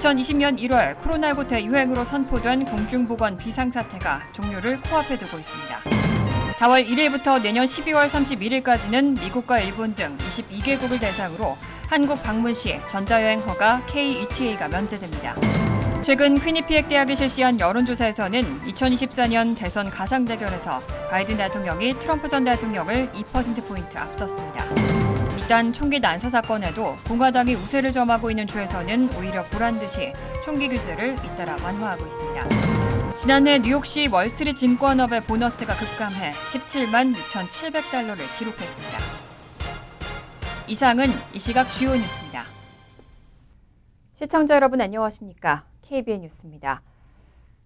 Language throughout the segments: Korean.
2020년 1월 코로나19 대유행으로 선포된 공중보건 비상사태가 종료를 코앞에 두고 있습니다. 4월 1일부터 내년 12월 31일까지는 미국과 일본 등 22개국을 대상으로 한국 방문 시 전자여행 허가 K-ETA가 면제됩니다. 최근 퀴니피액 대학이 실시한 여론조사에서는 2024년 대선 가상 대결에서 바이든 대통령이 트럼프 전 대통령을 2%포인트 앞섰습니다. 이단 총기 난사 사건에도 공화당이 우세를 점하고 있는 주에서는 오히려 보란듯이 총기 규제를 잇따라 완화하고 있습니다. 지난해 뉴욕시 월스트리트 증권업의 보너스가 급감해 17만 6,700달러를 기록했습니다. 이상은 이 시각 주요 뉴스입니다. 시청자 여러분 안녕하십니까? KBN 뉴스입니다.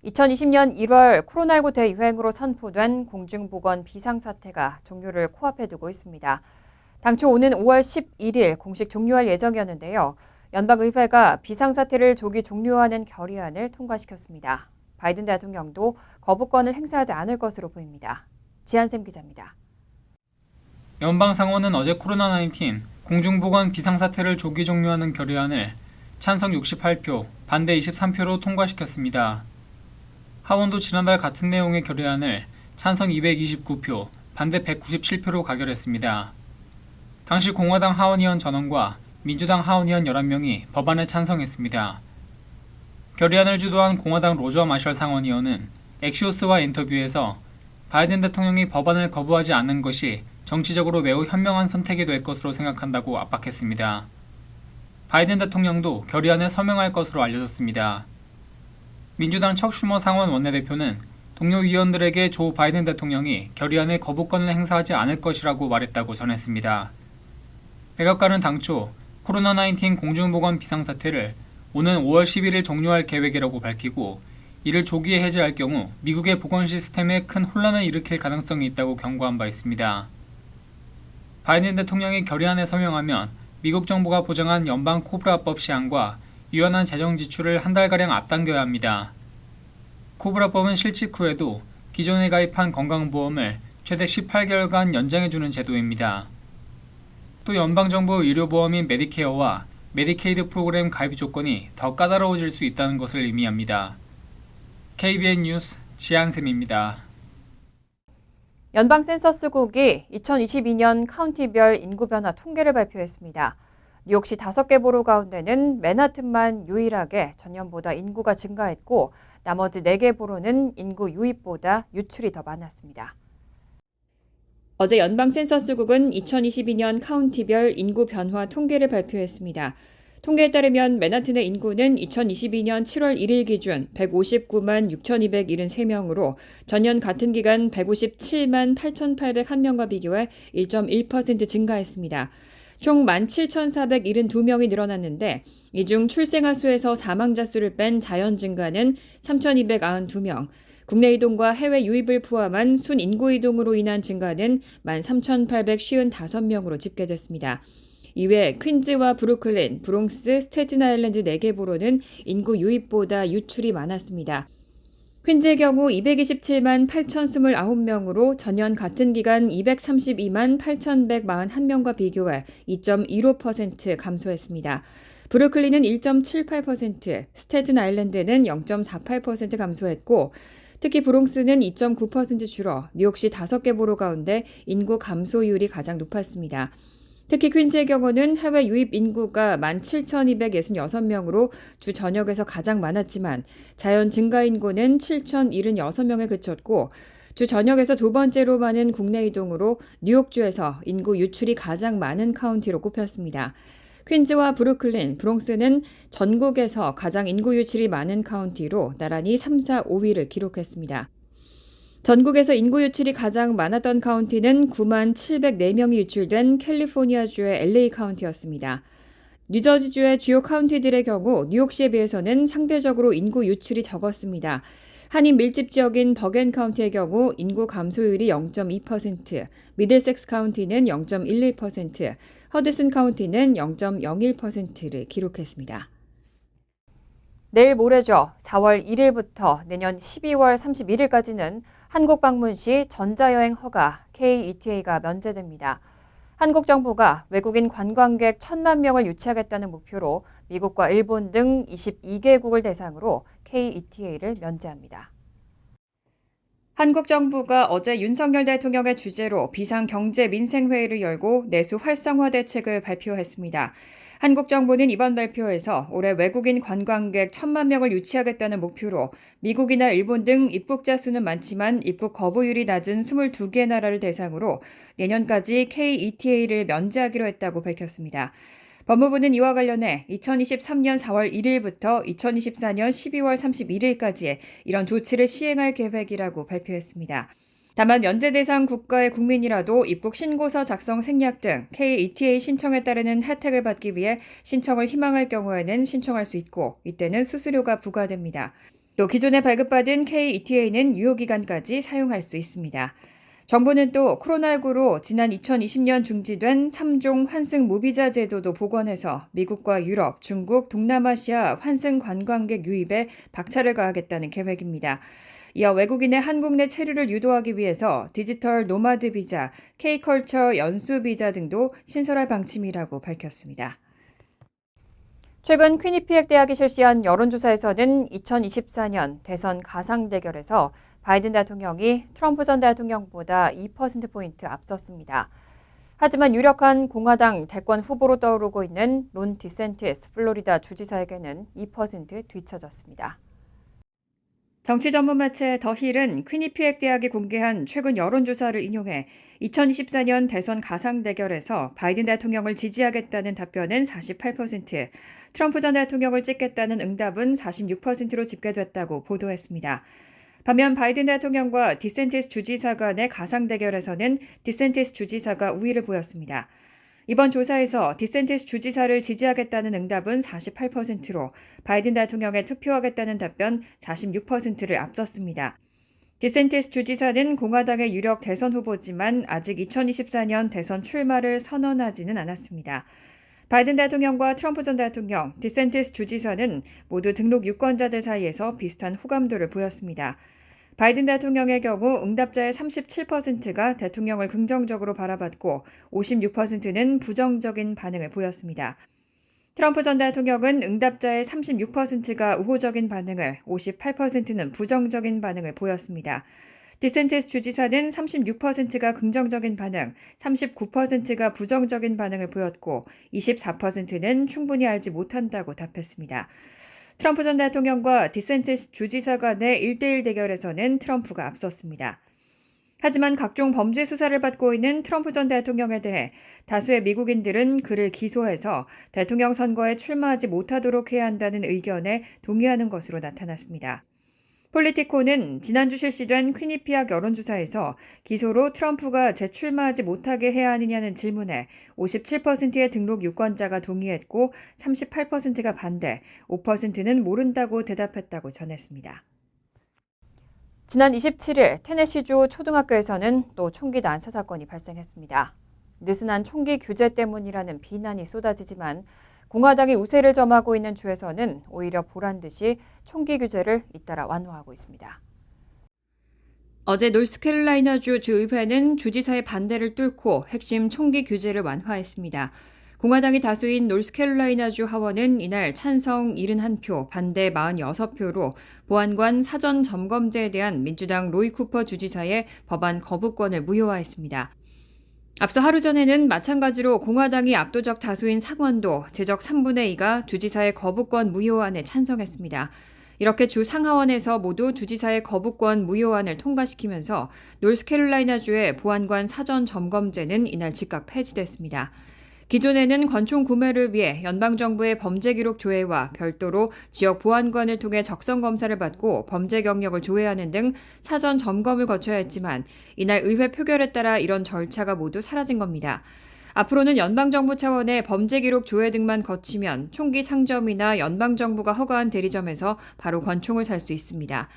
2020년 1월 코로나19 대유행으로 선포된 공중보건 비상사태가 종료를 코앞에 두고 있습니다. 당초 오는 5월 11일 공식 종료할 예정이었는데요. 연방의회가 비상사태를 조기 종료하는 결의안을 통과시켰습니다. 바이든 대통령도 거부권을 행사하지 않을 것으로 보입니다. 지한샘 기자입니다. 연방상원은 어제 코로나19 공중보건 비상사태를 조기 종료하는 결의안을 찬성 68표, 반대 23표로 통과시켰습니다. 하원도 지난달 같은 내용의 결의안을 찬성 229표, 반대 197표로 가결했습니다. 당시 공화당 하원의원 전원과 민주당 하원의원 11명이 법안에 찬성했습니다. 결의안을 주도한 공화당 로저 마셜 상원의원은 엑시오스와 인터뷰에서 바이든 대통령이 법안을 거부하지 않는 것이 정치적으로 매우 현명한 선택이 될 것으로 생각한다고 압박했습니다. 바이든 대통령도 결의안에 서명할 것으로 알려졌습니다. 민주당 척 슈머 상원 원내대표는 동료 위원들에게 조 바이든 대통령이 결의안에 거부권을 행사하지 않을 것이라고 말했다고 전했습니다. 백악관은 당초 코로나19 공중보건 비상사태를 오는 5월 11일 종료할 계획이라고 밝히고 이를 조기에 해제할 경우 미국의 보건 시스템에 큰 혼란을 일으킬 가능성이 있다고 경고한 바 있습니다. 바이든 대통령이 결의안에 서명하면 미국 정부가 보장한 연방 코브라법 시행과 유연한 재정 지출을 한 달가량 앞당겨야 합니다. 코브라법은 실직 후에도 기존에 가입한 건강보험을 최대 18개월간 연장해주는 제도입니다. 또 연방정부 의료보험인 메디케어와 메디케이드 프로그램 가입 조건이 더 까다로워질 수 있다는 것을 의미합니다. KBN 뉴스 지한샘입니다. 연방 센서스국이 2022년 카운티별 인구 변화 통계를 발표했습니다. 뉴욕시 5개 보로 가운데는 맨하튼만 유일하게 전년보다 인구가 증가했고 나머지 4개 보로는 인구 유입보다 유출이 더 많았습니다. 어제 연방 센서스국은 2022년 카운티별 인구 변화 통계를 발표했습니다. 통계에 따르면 맨하튼의 인구는 2022년 7월 1일 기준 159만 6,273명으로 전년 같은 기간 157만 8,801명과 비교해 1.1% 증가했습니다. 총 17,472명이 늘어났는데 이 중 출생아 수에서 사망자 수를 뺀 자연 증가는 3,292명, 국내 이동과 해외 유입을 포함한 순인구 이동으로 인한 증가는 13,855명으로 집계됐습니다. 이외 퀸즈와 브루클린, 브롱스, 스태튼 아일랜드 4개 보로는 인구 유입보다 유출이 많았습니다. 퀸즈의 경우 227만 8,029명으로 전년 같은 기간 232만 8,141명과 비교해 2.15% 감소했습니다. 브루클린은 1.78%, 스태튼 아일랜드는 0.48% 감소했고 특히 브롱스는 2.9% 줄어 뉴욕시 5개 보로 가운데 인구 감소율이 가장 높았습니다. 특히 퀸즈의 경우는 해외 유입 인구가 17,266명으로 주 전역에서 가장 많았지만 자연 증가 인구는 7,076명에 그쳤고 주 전역에서 두 번째로 많은 국내 이동으로 뉴욕주에서 인구 유출이 가장 많은 카운티로 꼽혔습니다. 퀸즈와 브루클린, 브롱스는 전국에서 가장 인구 유출이 많은 카운티로 나란히 3, 4, 5위를 기록했습니다. 전국에서 인구 유출이 가장 많았던 카운티는 9만 704명이 유출된 캘리포니아주의 LA 카운티였습니다. 뉴저지주의 주요 카운티들의 경우 뉴욕시에 비해서는 상대적으로 인구 유출이 적었습니다. 한인 밀집 지역인 버겐 카운티의 경우 인구 감소율이 0.2%, 미들섹스 카운티는 0.11%, 허드슨 카운티는 0.01%를 기록했습니다. 내일 모레죠. 4월 1일부터 내년 12월 31일까지는 한국 방문 시 전자여행 허가 K-ETA가 면제됩니다. 한국 정부가 외국인 관광객 1,000만 명을 유치하겠다는 목표로 미국과 일본 등 22개국을 대상으로 KETA를 면제합니다. 한국 정부가 어제 윤석열 대통령의 주재로 비상경제민생회의를 열고 내수 활성화 대책을 발표했습니다. 한국 정부는 이번 발표에서 올해 외국인 관광객 1,000만 명을 유치하겠다는 목표로 미국이나 일본 등 입국자 수는 많지만 입국 거부율이 낮은 22개 나라를 대상으로 내년까지 KETA를 면제하기로 했다고 밝혔습니다. 법무부는 이와 관련해 2023년 4월 1일부터 2024년 12월 31일까지 이런 조치를 시행할 계획이라고 발표했습니다. 다만 면제 대상 국가의 국민이라도 입국 신고서 작성 생략 등 KETA 신청에 따르는 혜택을 받기 위해 신청을 희망할 경우에는 신청할 수 있고 이때는 수수료가 부과됩니다. 또 기존에 발급받은 KETA는 유효기간까지 사용할 수 있습니다. 정부는 또 코로나19로 지난 2020년 중지된 3종 환승 무비자 제도도 복원해서 미국과 유럽, 중국, 동남아시아 환승 관광객 유입에 박차를 가하겠다는 계획입니다. 이어 외국인의 한국 내 체류를 유도하기 위해서 디지털 노마드 비자, K컬처 연수 비자 등도 신설할 방침이라고 밝혔습니다. 최근 퀴니피엑 대학이 실시한 여론조사에서는 2024년 대선 가상 대결에서 바이든 대통령이 트럼프 전 대통령보다 2%포인트 앞섰습니다. 하지만 유력한 공화당 대권 후보로 떠오르고 있는 론 디샌티스 플로리다 주지사에게는 2% 뒤처졌습니다. 정치 전문 매체 더 힐은 퀴니피엑 대학이 공개한 최근 여론조사를 인용해 2024년 대선 가상 대결에서 바이든 대통령을 지지하겠다는 답변은 48%, 트럼프 전 대통령을 찍겠다는 응답은 46%로 집계됐다고 보도했습니다. 반면 바이든 대통령과 디샌티스 주지사 간의 가상 대결에서는 디샌티스 주지사가 우위를 보였습니다. 이번 조사에서 디샌티스 주지사를 지지하겠다는 응답은 48%로 바이든 대통령에 투표하겠다는 답변 46%를 앞섰습니다. 디샌티스 주지사는 공화당의 유력 대선 후보지만 아직 2024년 대선 출마를 선언하지는 않았습니다. 바이든 대통령과 트럼프 전 대통령, 디샌티스 주지사는 모두 등록 유권자들 사이에서 비슷한 호감도를 보였습니다. 바이든 대통령의 경우 응답자의 37%가 대통령을 긍정적으로 바라봤고 56%는 부정적인 반응을 보였습니다. 트럼프 전 대통령은 응답자의 36%가 우호적인 반응을, 58%는 부정적인 반응을 보였습니다. 디샌티스 주지사는 36%가 긍정적인 반응, 39%가 부정적인 반응을 보였고 24%는 충분히 알지 못한다고 답했습니다. 트럼프 전 대통령과 디샌티스 주지사 간의 1대1 대결에서는 트럼프가 앞섰습니다. 하지만 각종 범죄 수사를 받고 있는 트럼프 전 대통령에 대해 다수의 미국인들은 그를 기소해서 대통령 선거에 출마하지 못하도록 해야 한다는 의견에 동의하는 것으로 나타났습니다. 폴리티코는 지난주 실시된 퀴니피악 여론조사에서 기소로 트럼프가 재출마하지 못하게 해야 하느냐는 질문에 57%의 등록 유권자가 동의했고 38%가 반대, 5%는 모른다고 대답했다고 전했습니다. 지난 27일 테네시주 초등학교에서는 또 총기 난사 사건이 발생했습니다. 느슨한 총기 규제 때문이라는 비난이 쏟아지지만 공화당이 우세를 점하고 있는 주에서는 오히려 보란듯이 총기 규제를 잇따라 완화하고 있습니다. 어제 노스캐롤라이나주 주의회는 주지사의 반대를 뚫고 핵심 총기 규제를 완화했습니다. 공화당이 다수인 노스캐롤라이나주 하원은 이날 찬성 71표, 반대 46표로 보안관 사전 점검제에 대한 민주당 로이 쿠퍼 주지사의 법안 거부권을 무효화했습니다. 앞서 하루 전에는 마찬가지로 공화당이 압도적 다수인 상원도 제적 3분의 2가 주지사의 거부권 무효안에 찬성했습니다. 이렇게 주 상하원에서 모두 주지사의 거부권 무효안을 통과시키면서 노스캐롤라이나주의 보안관 사전 점검제는 이날 즉각 폐지됐습니다. 기존에는 권총 구매를 위해 연방정부의 범죄기록 조회와 별도로 지역 보안관을 통해 적성 검사를 받고 범죄 경력을 조회하는 등 사전 점검을 거쳐야 했지만 이날 의회 표결에 따라 이런 절차가 모두 사라진 겁니다. 앞으로는 연방정부 차원의 범죄기록 조회 등만 거치면 총기 상점이나 연방정부가 허가한 대리점에서 바로 권총을 살 수 있습니다.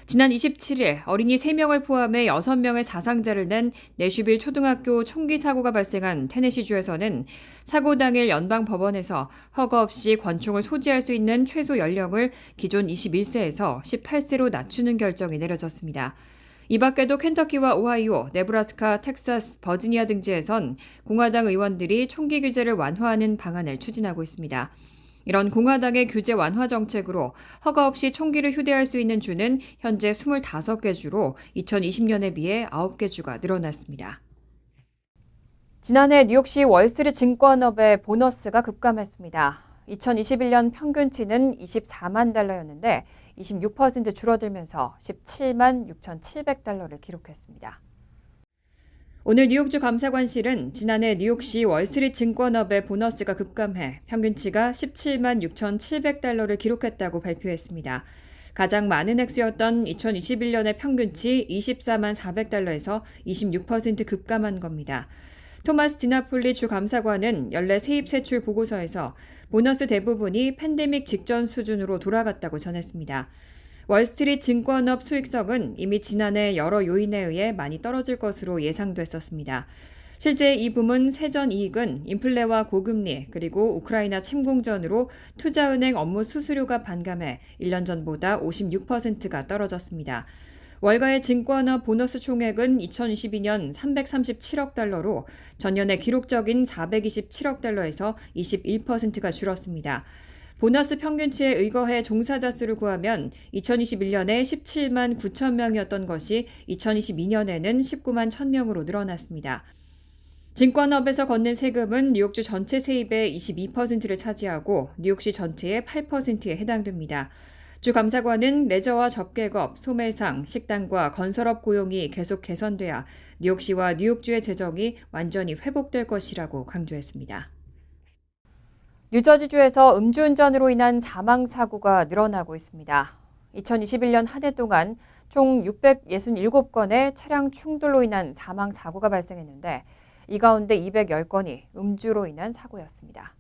지난 27일 어린이 3명을 포함해 6명의 사상자를 낸 내슈빌 초등학교 총기 사고가 발생한 테네시주에서는 사고 당일 연방법원에서 허가 없이 권총을 소지할 수 있는 최소 연령을 기존 21세에서 18세로 낮추는 결정이 내려졌습니다. 이 밖에도 켄터키와 오하이오, 네브라스카, 텍사스, 버지니아 등지에선 공화당 의원들이 총기 규제를 완화하는 방안을 추진하고 있습니다. 이런 공화당의 규제 완화 정책으로 허가 없이 총기를 휴대할 수 있는 주는 현재 25개 주로 2020년에 비해 9개 주가 늘어났습니다. 지난해 뉴욕시 월스트리트 증권업의 보너스가 급감했습니다. 2021년 평균치는 24만 달러였는데 26% 줄어들면서 17만 6,700달러를 기록했습니다. 오늘 뉴욕주 감사관실은 지난해 뉴욕시 월스트리트 증권업의 보너스가 급감해 평균치가 17만 6,700달러를 기록했다고 발표했습니다. 가장 많은 액수였던 2021년의 평균치 24만 400달러에서 26% 급감한 겁니다. 토마스 디나폴리 주 감사관은 연례 세입 세출 보고서에서 보너스 대부분이 팬데믹 직전 수준으로 돌아갔다고 전했습니다. 월스트리트 증권업 수익성은 이미 지난해 여러 요인에 의해 많이 떨어질 것으로 예상됐었습니다. 실제 이 부문 세전 이익은 인플레와 고금리 그리고 우크라이나 침공전으로 투자은행 업무 수수료가 반감해 1년 전보다 56%가 떨어졌습니다. 월가의 증권업 보너스 총액은 2022년 337억 달러로 전년의 기록적인 427억 달러에서 21%가 줄었습니다. 보너스 평균치에 의거해 종사자 수를 구하면 2021년에 17만 9천 명이었던 것이 2022년에는 19만 1천 명으로 늘어났습니다. 증권업에서 걷는 세금은 뉴욕주 전체 세입의 22%를 차지하고 뉴욕시 전체의 8%에 해당됩니다. 주 감사관은 레저와 접객업, 소매상, 식당과 건설업 고용이 계속 개선돼야 뉴욕시와 뉴욕주의 재정이 완전히 회복될 것이라고 강조했습니다. 뉴저지주에서 음주운전으로 인한 사망사고가 늘어나고 있습니다. 2021년 한 해 동안 총 667건의 차량 충돌로 인한 사망사고가 발생했는데 이 가운데 210건이 음주로 인한 사고였습니다.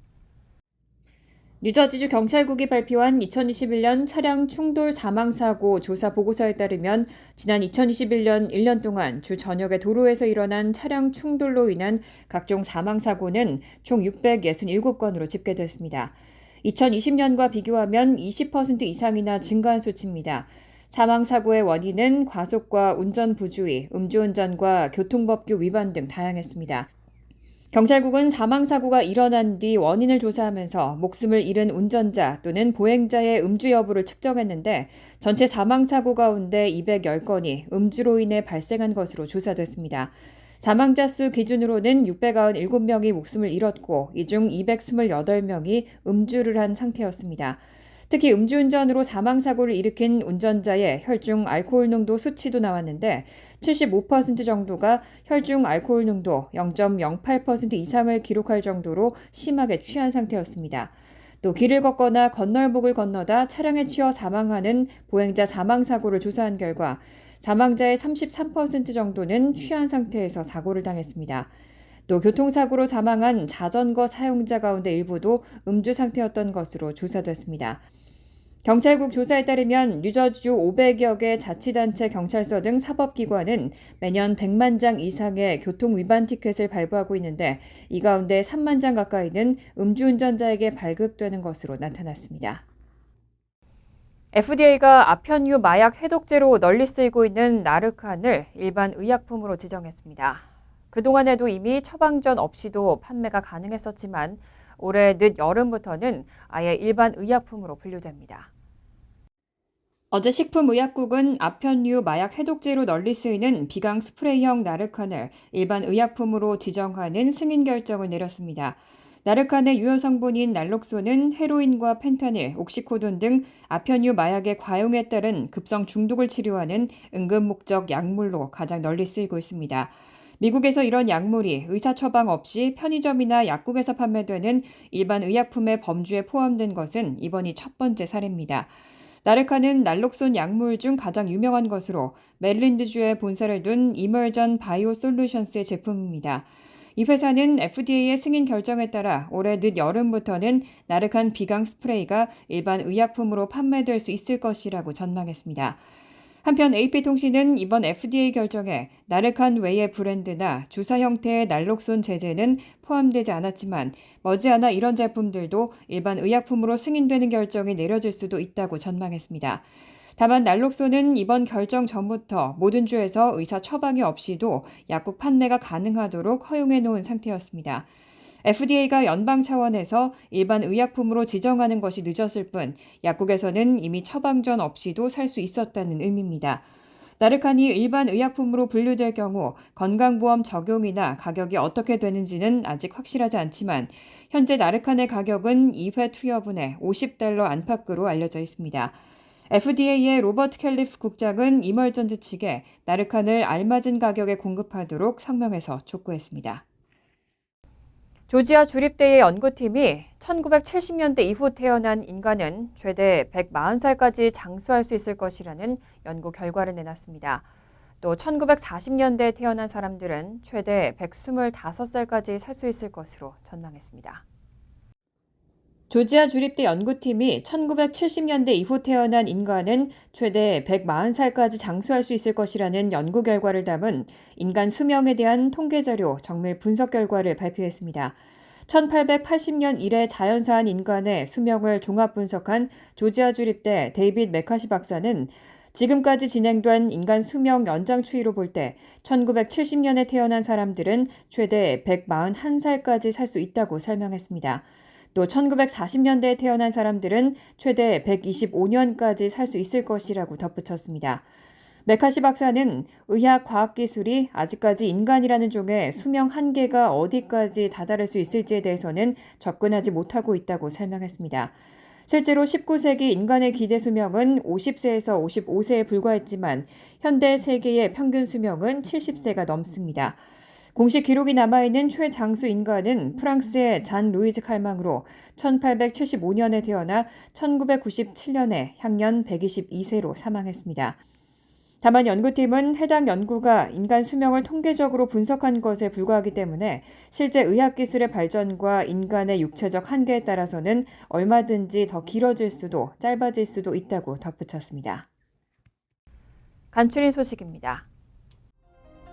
뉴저지주 경찰국이 발표한 2021년 차량 충돌 사망사고 조사 보고서에 따르면 지난 2021년 1년 동안 주 전역의 도로에서 일어난 차량 충돌로 인한 각종 사망사고는 총 667건으로 집계됐습니다. 2020년과 비교하면 20% 이상이나 증가한 수치입니다. 사망사고의 원인은 과속과 운전 부주의, 음주운전과 교통법규 위반 등 다양했습니다. 경찰국은 사망사고가 일어난 뒤 원인을 조사하면서 목숨을 잃은 운전자 또는 보행자의 음주 여부를 측정했는데 전체 사망사고 가운데 210건이 음주로 인해 발생한 것으로 조사됐습니다. 사망자 수 기준으로는 697명이 목숨을 잃었고 이 중 228명이 음주를 한 상태였습니다. 특히 음주운전으로 사망사고를 일으킨 운전자의 혈중 알코올 농도 수치도 나왔는데 75% 정도가 혈중 알코올 농도 0.08% 이상을 기록할 정도로 심하게 취한 상태였습니다. 또 길을 걷거나 건널목을 건너다 차량에 치여 사망하는 보행자 사망사고를 조사한 결과 사망자의 33% 정도는 취한 상태에서 사고를 당했습니다. 또 교통사고로 사망한 자전거 사용자 가운데 일부도 음주 상태였던 것으로 조사됐습니다. 경찰국 조사에 따르면 뉴저지주 500여 개 자치단체 경찰서 등 사법기관은 매년 100만 장 이상의 교통위반 티켓을 발부하고 있는데 이 가운데 3만 장 가까이는 음주운전자에게 발급되는 것으로 나타났습니다. FDA가 아편유 마약 해독제로 널리 쓰이고 있는 나르칸을 일반 의약품으로 지정했습니다. 그동안에도 이미 처방전 없이도 판매가 가능했었지만 올해 늦 여름부터는 아예 일반 의약품으로 분류됩니다. 어제 식품의약국은 아편유 마약 해독제로 널리 쓰이는 비강 스프레이형 나르칸을 일반 의약품으로 지정하는 승인 결정을 내렸습니다. 나르칸의 유효 성분인 날록소는 헤로인과 펜타닐, 옥시코돈 등 아편유 마약의 과용에 따른 급성 중독을 치료하는 응급 목적 약물로 가장 널리 쓰이고 있습니다. 미국에서 이런 약물이 의사 처방 없이 편의점이나 약국에서 판매되는 일반 의약품의 범주에 포함된 것은 이번이 첫 번째 사례입니다. 나르칸은 날록손 약물 중 가장 유명한 것으로 메릴랜드주에 본사를 둔 이멀전 바이오 솔루션스의 제품입니다. 이 회사는 FDA의 승인 결정에 따라 올해 늦 여름부터는 나르칸 비강 스프레이가 일반 의약품으로 판매될 수 있을 것이라고 전망했습니다. 한편 AP통신은 이번 FDA 결정에 나르칸 외의 브랜드나 주사 형태의 날록손 제제는 포함되지 않았지만 머지않아 이런 제품들도 일반 의약품으로 승인되는 결정이 내려질 수도 있다고 전망했습니다. 다만 날록소는 이번 결정 전부터 모든 주에서 의사 처방이 없이도 약국 판매가 가능하도록 허용해 놓은 상태였습니다. FDA가 연방 차원에서 일반 의약품으로 지정하는 것이 늦었을 뿐 약국에서는 이미 처방전 없이도 살 수 있었다는 의미입니다. 나르칸이 일반 의약품으로 분류될 경우 건강보험 적용이나 가격이 어떻게 되는지는 아직 확실하지 않지만 현재 나르칸의 가격은 2회 투여분에 $50 안팎으로 알려져 있습니다. FDA의 로버트 캘리프 국장은 이멀전트 측에 나르칸을 알맞은 가격에 공급하도록 성명해서 촉구했습니다. 조지아 주립대의 연구팀이 1970년대 이후 태어난 인간은 최대 140살까지 장수할 수 있을 것이라는 연구 결과를 내놨습니다. 또 1940년대에 태어난 사람들은 최대 125살까지 살 수 있을 것으로 전망했습니다. 조지아 주립대 연구팀이 1970년대 이후 태어난 인간은 최대 140살까지 장수할 수 있을 것이라는 연구 결과를 담은 인간 수명에 대한 통계 자료 정밀 분석 결과를 발표했습니다. 1880년 이래 자연사한 인간의 수명을 종합 분석한 조지아 주립대 데이빗 메카시 박사는 지금까지 진행된 인간 수명 연장 추이로 볼 때 1970년에 태어난 사람들은 최대 141살까지 살 수 있다고 설명했습니다. 또 1940년대에 태어난 사람들은 최대 125년까지 살 수 있을 것이라고 덧붙였습니다. 메카시 박사는 의학 과학기술이 아직까지 인간이라는 종의 수명 한계가 어디까지 다다를 수 있을지에 대해서는 접근하지 못하고 있다고 설명했습니다. 실제로 19세기 인간의 기대 수명은 50세에서 55세에 불과했지만 현대 세계의 평균 수명은 70세가 넘습니다. 공식 기록이 남아있는 최장수 인간은 프랑스의 잔 루이즈 칼망으로 1875년에 태어나 1997년에 향년 122세로 사망했습니다. 다만 연구팀은 해당 연구가 인간 수명을 통계적으로 분석한 것에 불과하기 때문에 실제 의학기술의 발전과 인간의 육체적 한계에 따라서는 얼마든지 더 길어질 수도 짧아질 수도 있다고 덧붙였습니다. 간추린 소식입니다.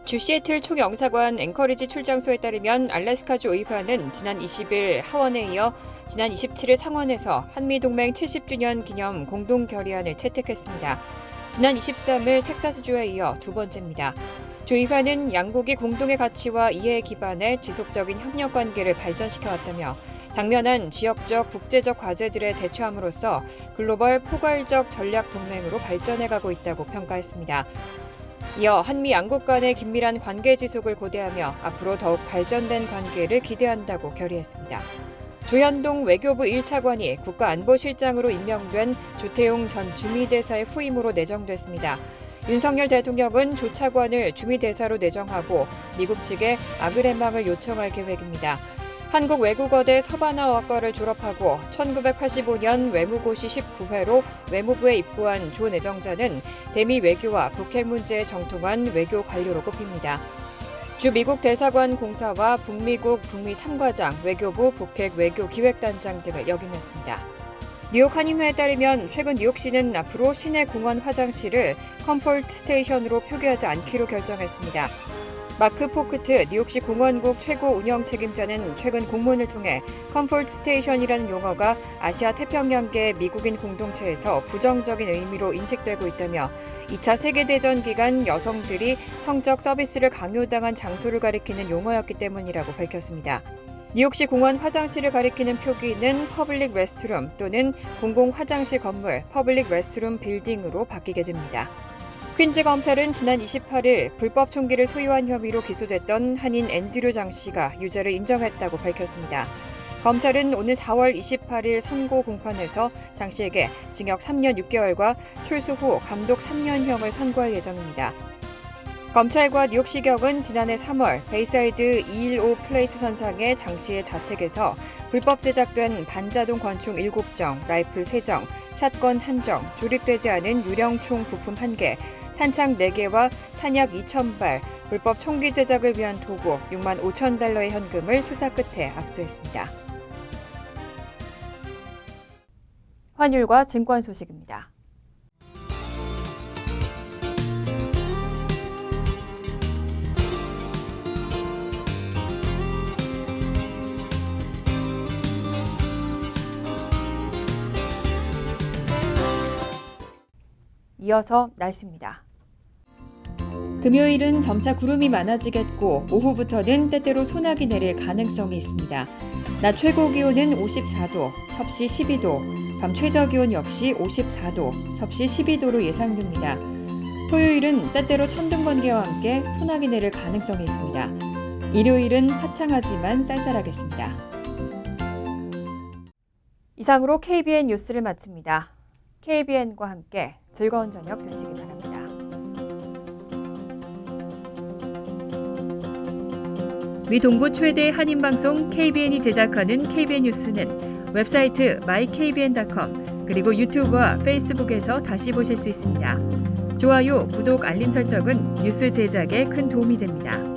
주 시애틀 총영사관 앵커리지 출장소에 따르면 알래스카주 의회는 지난 20일 하원에 이어 지난 27일 상원에서 한미동맹 70주년 기념 공동결의안을 채택했습니다. 지난 23일 텍사스주에 이어 두 번째입니다. 주의회는 양국이 공동의 가치와 이해에 기반해 지속적인 협력 관계를 발전시켜왔다며 당면한 지역적, 국제적 과제들에 대처함으로써 글로벌 포괄적 전략 동맹으로 발전해가고 있다고 평가했습니다. 이어 한미 양국 간의 긴밀한 관계 지속을 고대하며 앞으로 더욱 발전된 관계를 기대한다고 결의했습니다. 조현동 외교부 1차관이 국가안보실장으로 임명된 조태용 전 주미대사의 후임으로 내정됐습니다. 윤석열 대통령은 조 차관을 주미대사로 내정하고 미국 측에 아그레망을 요청할 계획입니다. 한국외국어대 서바나어학과를 졸업하고 1985년 외무고시 19회로 외무부에 입부한 조 내정자는 대미 외교와 북핵 문제에 정통한 외교 관료로 꼽힙니다. 주 미국 대사관 공사와 북미국 북미 3과장, 외교부 북핵 외교 기획단장 등을 역임했습니다. 뉴욕 한인회에 따르면 최근 뉴욕시는 앞으로 시내 공원 화장실을 컴포트 스테이션으로 표기하지 않기로 결정했습니다. 마크 포크트 뉴욕시 공원국 최고 운영 책임자는 최근 공문을 통해 컴포트 스테이션이라는 용어가 아시아 태평양계 미국인 공동체에서 부정적인 의미로 인식되고 있다며 2차 세계대전 기간 여성들이 성적 서비스를 강요당한 장소를 가리키는 용어였기 때문이라고 밝혔습니다. 뉴욕시 공원 화장실을 가리키는 표기는 퍼블릭 레스트룸 또는 공공 화장실 건물 퍼블릭 레스트룸 빌딩으로 바뀌게 됩니다. 퀸즈 검찰은 지난 28일 불법 총기를 소유한 혐의로 기소됐던 한인 앤드류 장 씨가 유죄를 인정했다고 밝혔습니다. 검찰은 오늘 4월 28일 선고 공판에서 장 씨에게 징역 3년 6개월과 출소 후 감독 3년형을 선고할 예정입니다. 검찰과 뉴욕시경은 지난해 3월 베이사이드 215 플레이스 선상의 장 씨의 자택에서 불법 제작된 반자동 권총 7정, 라이플 3정, 샷건 1정, 조립되지 않은 유령총 부품 1개, 탄창 4개와 탄약 2,000발, 불법 총기 제작을 위한 도구 6만 5천 달러의 현금을 수사 끝에 압수했습니다. 환율과 증권 소식입니다. 이어서 날씨입니다. 금요일은 점차 구름이 많아지겠고 오후부터는 때때로 소나기 내릴 가능성이 있습니다. 낮 최고 기온은 54도, 섭씨 12도, 밤 최저 기온 역시 54도, 섭씨 12도로 예상됩니다. 토요일은 때때로 천둥 번개와 함께 소나기 내릴 가능성이 있습니다. 일요일은 화창하지만 쌀쌀하겠습니다. 이상으로 KBN 뉴스를 마칩니다. KBN과 함께 즐거운 저녁 되시기 바랍니다. 미 동부 최대 한인방송 KBN이 제작하는 KBN 뉴스는 웹사이트 mykbn.com 그리고 유튜브와 페이스북에서 다시 보실 수 있습니다. 좋아요, 구독, 알림 설정은 뉴스 제작에 큰 도움이 됩니다.